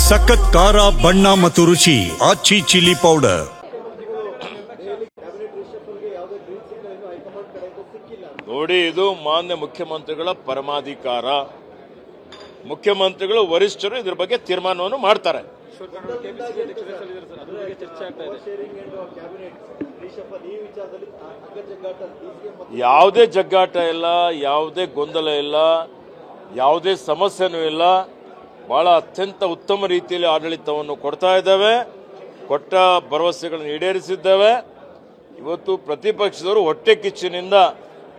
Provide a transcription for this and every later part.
ಸಖತ್ ಖಾರ ಬಣ್ಣ ಮತ್ತು ರುಚಿ ಆಚಿ ಚಿಲ್ಲಿ ಪೌಡರ್. ನೋಡಿ, ಇದು ಮಾನ್ಯ ಮುಖ್ಯಮಂತ್ರಿಗಳ ಪರಮಾಧಿಕಾರ. ಮುಖ್ಯಮಂತ್ರಿಗಳು ವರಿಷ್ಠರು ಇದ್ರ ಬಗ್ಗೆ ತೀರ್ಮಾನವನ್ನು ಮಾಡ್ತಾರೆ. ಯಾವುದೇ ಜಗ್ಗಾಟ ಇಲ್ಲ, ಯಾವುದೇ ಗೊಂದಲ ಇಲ್ಲ, ಯಾವುದೇ ಸಮಸ್ಯೆನೂ ಇಲ್ಲ. ಬಹಳ ಅತ್ಯಂತ ಉತ್ತಮ ರೀತಿಯಲ್ಲಿ ಆಡಳಿತವನ್ನು ಕೊಡ್ತಾ ಇದ್ದೇವೆ. ಕೊಟ್ಟ ಭರವಸೆಗಳನ್ನು ಈಡೇರಿಸಿದ್ದೇವೆ. ಇವತ್ತು ಪ್ರತಿಪಕ್ಷದವರು ಹೊಟ್ಟೆ ಕಿಚ್ಚಿನಿಂದ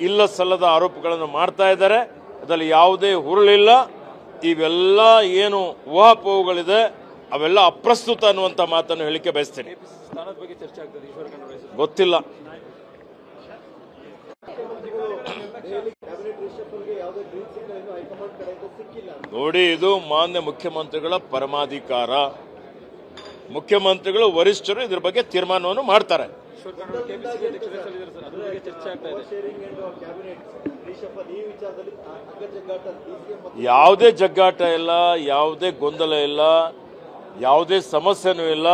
ಇಲ್ಲ ಸಲ್ಲದ ಆರೋಪಗಳನ್ನು ಮಾಡ್ತಾ ಇದ್ದಾರೆ. ಅದರಲ್ಲಿ ಯಾವುದೇ ಹುರುಳಿಲ್ಲ. ಇವೆಲ್ಲ ಏನು ಊಹಾಪೋಹಗಳಿದೆ ಅವೆಲ್ಲ ಅಪ್ರಸ್ತುತ ಅನ್ನುವಂಥ ಮಾತನ್ನು ಹೇಳಿಕೆ ಬಯಸ್ತೇನೆ. ಗೊತ್ತಿಲ್ಲ. ನೋಡಿ, ಇದು ಮಾನ್ಯ ಮುಖ್ಯಮಂತ್ರಿಗಳ ಪರಮಾಧಿಕಾರ. ಮುಖ್ಯಮಂತ್ರಿಗಳು ವರಿಷ್ಠರು ಇದ್ರ ಬಗ್ಗೆ ತೀರ್ಮಾನವನ್ನು ಮಾಡ್ತಾರೆ. ಯಾವುದೇ ಜಗ್ಗಾಟ ಇಲ್ಲ, ಯಾವುದೇ ಗೊಂದಲ ಇಲ್ಲ, ಯಾವುದೇ ಸಮಸ್ಯೆನೂ ಇಲ್ಲ.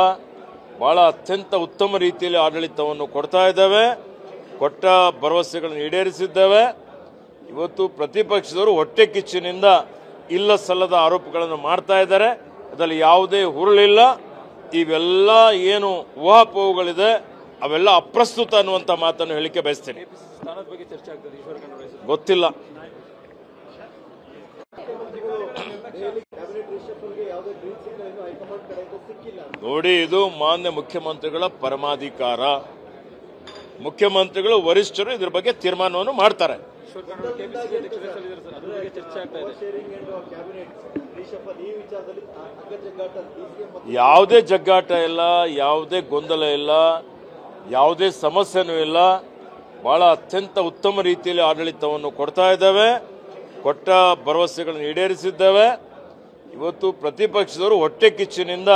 ಬಹಳ ಅತ್ಯಂತ ಉತ್ತಮ ರೀತಿಯಲ್ಲಿ ಆಡಳಿತವನ್ನು ಕೊಡ್ತಾ ಇದ್ದೇವೆ. ಕೊಟ್ಟ ಭರವಸೆಗಳನ್ನು ಈಡೇರಿಸಿದ್ದೇವೆ. ಇವತ್ತು ಪ್ರತಿಪಕ್ಷದವರು ಹೊಟ್ಟೆ ಕಿಚ್ಚಿನಿಂದ ಇಲ್ಲ ಸಲ್ಲದ ಆರೋಪಗಳನ್ನು ಮಾಡ್ತಾ ಇದ್ದಾರೆ. ಅದರಲ್ಲಿ ಯಾವುದೇ ಹುರುಳಿಲ್ಲ. ಇವೆಲ್ಲ ಏನು ಊಹಾಪೋಹಗಳಿದೆ ಅವೆಲ್ಲ ಅಪ್ರಸ್ತುತ ಅನ್ನುವಂಥ ಮಾತನ್ನು ಹೇಳಿಕೆ ಬಯಸ್ತೇನೆ. ಗೊತ್ತಿಲ್ಲ. ನೋಡಿ, ಇದು ಮಾನ್ಯ ಮುಖ್ಯಮಂತ್ರಿಗಳ ಪರಮಾಧಿಕಾರ. ಮುಖ್ಯಮಂತ್ರಿಗಳು ವರಿಷ್ಠರು ಇದ್ರ ಬಗ್ಗೆ ತೀರ್ಮಾನವನ್ನು ಮಾಡ್ತಾರೆ. ಯಾವುದೇ ಜಗ್ಗಾಟ ಇಲ್ಲ, ಯಾವುದೇ ಗೊಂದಲ ಇಲ್ಲ, ಯಾವುದೇ ಸಮಸ್ಯೆನೂ ಇಲ್ಲ. ಬಹಳ ಅತ್ಯಂತ ಉತ್ತಮ ರೀತಿಯಲ್ಲಿ ಆಡಳಿತವನ್ನು ಕೊಡ್ತಾ ಇದ್ದೇವೆ. ಕೊಟ್ಟ ಭರವಸೆಗಳನ್ನು ಈಡೇರಿಸಿದ್ದೇವೆ. ಇವತ್ತು ಪ್ರತಿಪಕ್ಷದವರು ಹೊಟ್ಟೆ ಕಿಚ್ಚಿನಿಂದ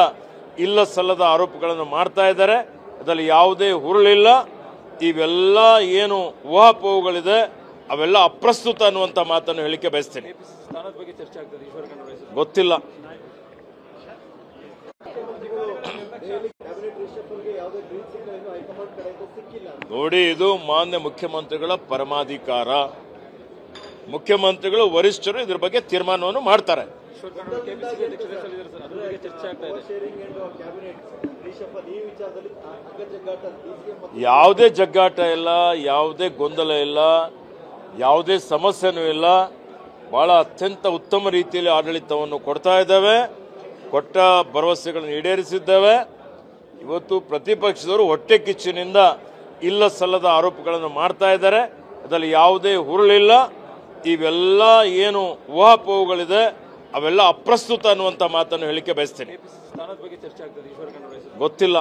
ಇಲ್ಲ ಸಲ್ಲದ ಆರೋಪಗಳನ್ನು ಮಾಡ್ತಾ ಇದ್ದಾರೆ. ಅದರಲ್ಲಿ ಯಾವುದೇ ಹುರುಳಿಲ್ಲ. ಇವೆಲ್ಲ ಏನು ಊಹಾಪೋಹಗಳಿದೆ ಅವೆಲ್ಲ ಅಪ್ರಸ್ತುತ ಅನ್ನುವಂಥ ಮಾತನ್ನು ಹೇಳಿಕೆ ಬಯಸ್ತೇನೆ. ಗೊತ್ತಿಲ್ಲ. ನೋಡಿ, ಇದು ಮಾನ್ಯ ಮುಖ್ಯಮಂತ್ರಿಗಳ ಪರಮಾಧಿಕಾರ. ಮುಖ್ಯಮಂತ್ರಿಗಳು ವರಿಷ್ಠರು ಇದ್ರ ಬಗ್ಗೆ ತೀರ್ಮಾನವನ್ನು ಮಾಡ್ತಾರೆ. ಯಾವುದೇ ಜಗ್ಗಾಟ ಇಲ್ಲ, ಯಾವುದೇ ಗೊಂದಲ ಇಲ್ಲ, ಯಾವುದೇ ಸಮಸ್ಯೆನೂ ಇಲ್ಲ. ಬಹಳ ಅತ್ಯಂತ ಉತ್ತಮ ರೀತಿಯಲ್ಲಿ ಆಡಳಿತವನ್ನು ಕೊಡ್ತಾ ಇದ್ದೇವೆ. ಕೊಟ್ಟ ಭರವಸೆಗಳನ್ನು ಈಡೇರಿಸಿದ್ದೇವೆ. ಇವತ್ತು ಪ್ರತಿಪಕ್ಷದವರು ಹೊಟ್ಟೆ ಕಿಚ್ಚಿನಿಂದ ಇಲ್ಲ ಸಲ್ಲದ ಆರೋಪಗಳನ್ನು ಮಾಡ್ತಾ ಇದ್ದಾರೆ. ಅದರಲ್ಲಿ ಯಾವುದೇ ಹುರುಳಿಲ್ಲ. ಇವೆಲ್ಲ ಏನು ಊಹಾಪೋಹಗಳಿದೆ ಅವೆಲ್ಲ ಅಪ್ರಸ್ತುತ ಅನ್ನುವಂಥ ಮಾತನ್ನು ಹೇಳಿಕೆ ಬಯಸ್ತೇನೆ. ಗೊತ್ತಿಲ್ಲ.